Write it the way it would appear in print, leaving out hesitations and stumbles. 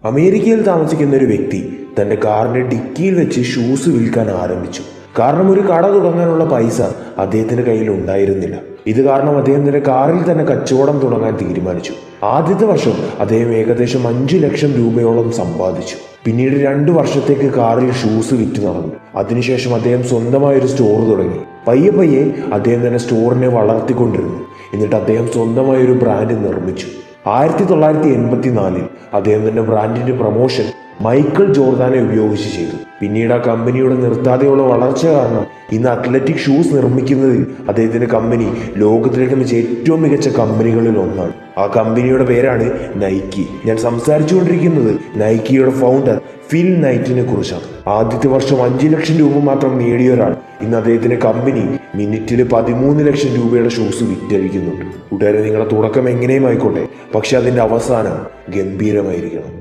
അമേരിക്കയിൽ താമസിക്കുന്ന ഒരു വ്യക്തി തന്റെ കാറിന്റെ ഡിക്കിയിൽ വെച്ച് ഷൂസ് വിൽക്കാൻ ആരംഭിച്ചു. കാരണം ഒരു കട തുടങ്ങാനുള്ള പൈസ അദ്ദേഹത്തിന്റെ കയ്യിൽ ഉണ്ടായിരുന്നില്ല. ഇത് കാരണം അദ്ദേഹം തന്റെ കാറിൽ തന്നെ കച്ചവടം തുടങ്ങാൻ തീരുമാനിച്ചു. ആദ്യത്തെ വർഷം അദ്ദേഹം ഏകദേശം 5 ലക്ഷം രൂപയോളം സമ്പാദിച്ചു. പിന്നീട് 2 വർഷത്തേക്ക് കാറിൽ ഷൂസ് വിറ്റ് നടന്നു. അതിനുശേഷം അദ്ദേഹം സ്വന്തമായൊരു സ്റ്റോർ തുടങ്ങി. പയ്യെ പയ്യെ അദ്ദേഹം തന്നെ സ്റ്റോറിനെ വളർത്തിക്കൊണ്ടിരുന്നു. എന്നിട്ട് അദ്ദേഹം സ്വന്തമായൊരു ബ്രാൻഡ് നിർമ്മിച്ചു. 1984 അദ്ദേഹം തന്റെ ബ്രാൻഡിന്റെ പ്രൊമോഷൻ മൈക്കിൾ ജോർദാനെ ഉപയോഗിച്ച് ചെയ്തു. പിന്നീട് ആ കമ്പനിയുടെ നിർത്താതെയുള്ള വളർച്ച കാരണം ഇന്ന് അത്ലറ്റിക് ഷൂസ് നിർമ്മിക്കുന്നതിൽ അദ്ദേഹത്തിന്റെ കമ്പനി ലോകത്തിലേക്ക് വെച്ച ഏറ്റവും മികച്ച കമ്പനികളിൽ ഒന്നാണ്. ആ കമ്പനിയുടെ പേരാണ് നൈക്കി. ഞാൻ സംസാരിച്ചുകൊണ്ടിരിക്കുന്നത് നൈക്കിയുടെ ഫൗണ്ടർ ഫിൽ നൈറ്റിനെ കുറിച്ചാണ്. ആദ്യത്തെ വർഷം 5 ലക്ഷം രൂപ മാത്രം നേടിയ ഒരാൾ ഇന്ന് അദ്ദേഹത്തിന്റെ കമ്പനി മിനിറ്റിൽ 13 ലക്ഷം രൂപയുടെ ഷൂസ് വിറ്റഴിക്കുന്നുണ്ട്. കൂട്ടുകാരെ, നിങ്ങളുടെ തുടക്കം എങ്ങനെയും ആയിക്കോട്ടെ, പക്ഷെ അതിന്റെ അവസാനം ഗംഭീരമായിരിക്കണം.